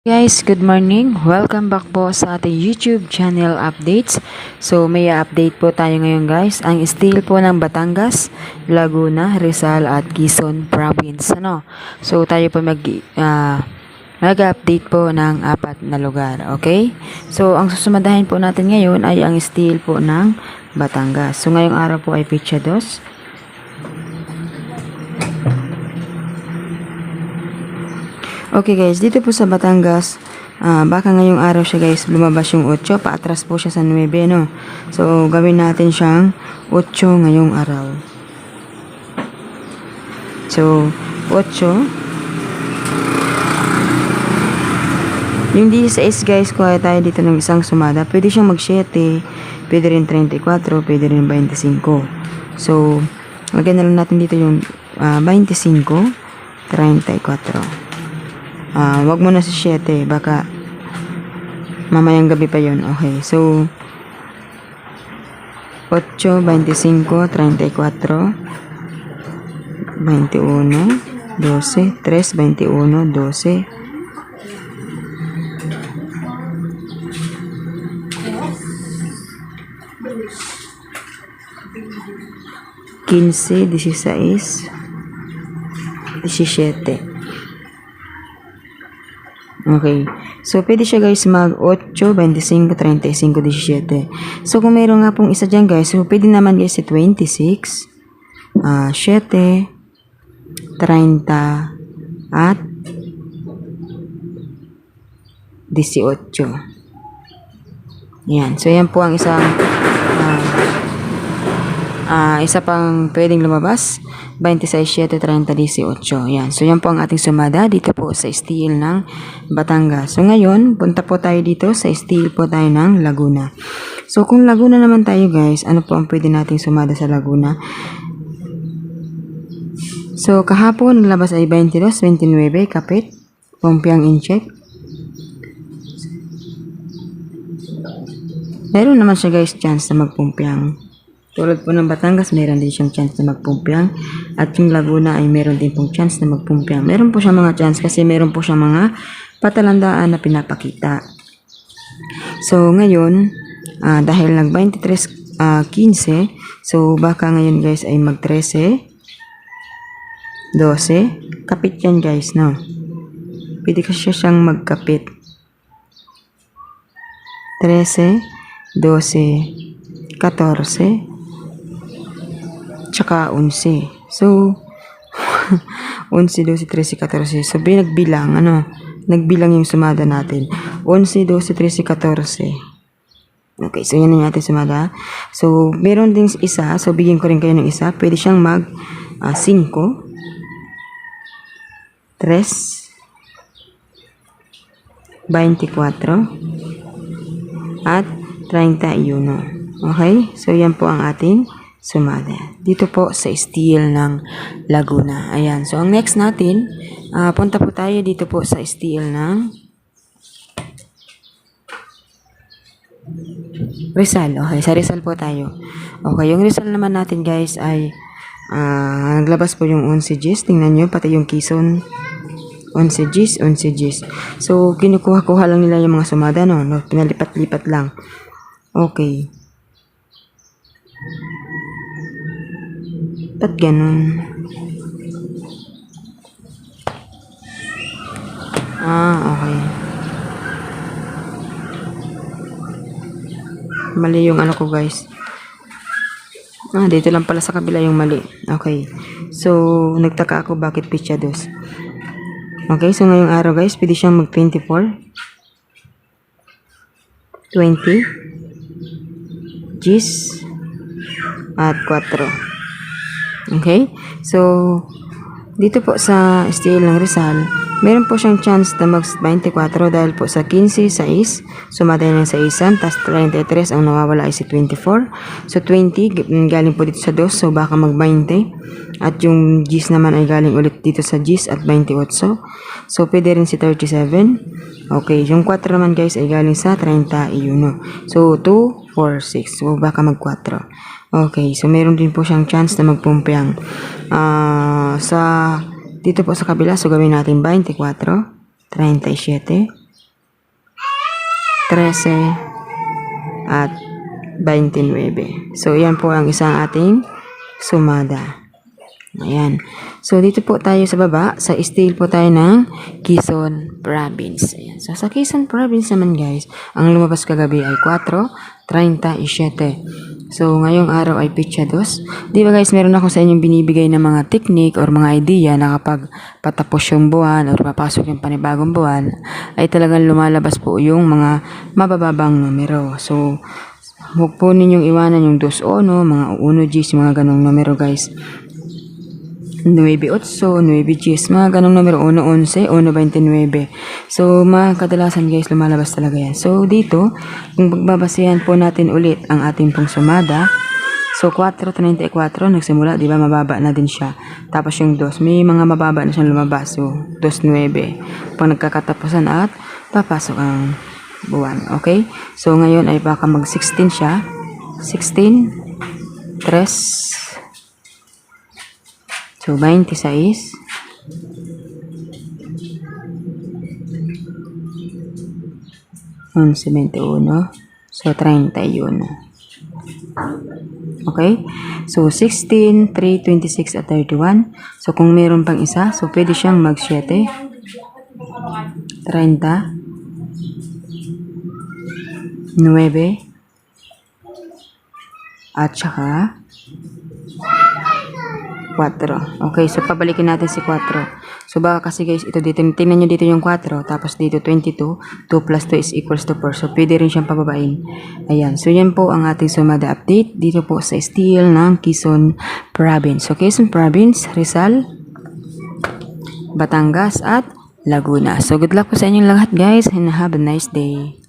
Guys, good morning. Welcome back po sa ating YouTube channel updates. So, may update po tayo ngayon guys. Ang steel po ng Batangas, Laguna, Rizal at Quezon Province. So, tayo po mag-update po ng 4 na lugar. Okay? So, ang susumadahin po natin ngayon ay ang steel po ng Batangas. So, ngayong araw po ay Petsa 2. Okay guys, dito po sa Batangas, baka ngayong araw siya guys, lumabas yung 8, paatras po siya sa 9, no? So, gawin natin siyang 8 ngayong araw. So, 8. Yung 16 guys, kuha tayo dito ng isang sumada. Pwede siyang mag-7, pwede rin 34, pwede rin 25. So, lagyan na lang natin dito yung 25, 34. Wag mo na sa 7, baka mamayang gabi pa yon. Okay, so 8, 25, 34, 21, 12, 3, 21, 12, 15, 16, 17. Okay. So, pwede siya guys mag 8, 25, 35, 17. So, kung mayroon nga pong isa dyan guys, so pwede naman guys si 26, 7, 30, at 18. Yan. So, yan po ang isang isa pang pwedeng lumabas. 26, 7, 30, 18. Yan. So, yan po ang ating sumada dito po sa steel ng Batangas. So, ngayon, punta po tayo dito sa steel po tayo ng Laguna. So, kung Laguna naman tayo guys, ano po ang pwede nating sumada sa Laguna? So, kahapon, naglabas ay 22, 29, kapit, pumpiang in-check. Meron naman siya guys chance na magpumpiang. Tulad po ng Batangas, meron din siyang chance na magpumpiang. At yung Laguna ay meron din pong chance na magpumpiang. Meron po siyang mga chance kasi meron po siyang mga patalandaan na pinapakita. So, ngayon, dahil nag-23, 15, so baka ngayon guys ay mag-13, 12. Kapit yan guys, no? Pwede kasi siyang magkapit. 13, 12, 14, tsaka 11. So, 11, 12, 13, 14. So, nagbilang yung sumada natin. 11, 12, 13, 14. Okay, so yan na natin sumada. So, meron din isa. So, bigyan ko rin kayo ng isa. Pwede siyang mag 5, 3, 24, at 31. Okay? So, yan po ang ating sumada dito po sa steel ng Laguna. Ayan. So, ang next natin, punta po tayo dito po sa steel ng Rizal. Okay, sa Rizal po tayo. Okay, yung Rizal naman natin guys ay naglabas po yung 11 Gs. Tingnan nyo, pati yung Quezon 11 Gs, 11 Gs. So, kinukuha-kuha lang nila yung mga sumada, no? Pinalipat-lipat lang. Okay. Ba't ganun? Okay. Mali yung ano ko guys. Dito lang pala sa kabila yung mali. Okay. So, nagtaka ako bakit Petsa 2. Okay, so ngayong araw guys, pwede siyang mag 24, 20, Gs, at 4. Okay? So, dito po sa steel ng Rizal, meron po siyang chance na mag 24 dahil po sa 15, 6, sumada ng 6, tas 33, ang nawawala ay si 24. So, 20, galing po dito sa 2, so baka mag 20. At yung Gs naman ay galing ulit dito sa Gs at 28. So, pwede rin si 37. Okay, yung 4 naman guys ay galing sa 31. So, 2, 4, 6. So, baka mag 4. Okay, so meron din po siyang chance na magpumpiang. Dito po sa kabila, so gawin natin 24, 37, 13, at 29. So, yan po ang isang ating sumada. Ayan. So, dito po tayo sa baba. Sa steel po tayo ng Quezon Province. Ayan. So, sa Quezon Province naman guys, ang lumabas kagabi ay 4:37. So, ngayong araw ay Pitsa 2. Di ba guys, meron ako sa inyong binibigay na mga technique or mga idea na kapag patapos yung buwan or papasok yung panibagong buwan, ay talagang lumalabas po yung mga mabababang numero. So, huwag po ninyong iwanan yung 2-1, mga 1-10, mga ganong numero guys. 9-8, 9-10, mga ganong numero, 1-11, 1-29. So, mga kadalasan guys, lumalabas talaga yan. So, dito, kung pagbabasehan po natin ulit ang ating pong sumada, so 4:34, nagsimula, di ba, mababa na din siya. Tapos yung 2, may mga mababa na siyang lumabas. So, 2-9. Pag nagkakatapusan at papasok ang buwan. Okay? So, ngayon ay baka mag-16 siya. 16, 3, so, 26. Once, 21. So, 31. Okay? So, 16, 3, 26, at 31. So, kung meron pang isa, so, pwede siyang mag-7. 30. 9. At saka 4. Okay, so pabalikin natin si 4. So baka kasi guys, ito dito, tingnan nyo dito yung 4, tapos dito 22, 2 plus 2 is equals to 4. So pwede rin siyang pababain. Ayan, so yan po ang ating sumada update dito po sa steel ng Quezon Province. So Quezon Province, Rizal, Batangas, at Laguna. So good luck po sa inyong lahat guys and have a nice day.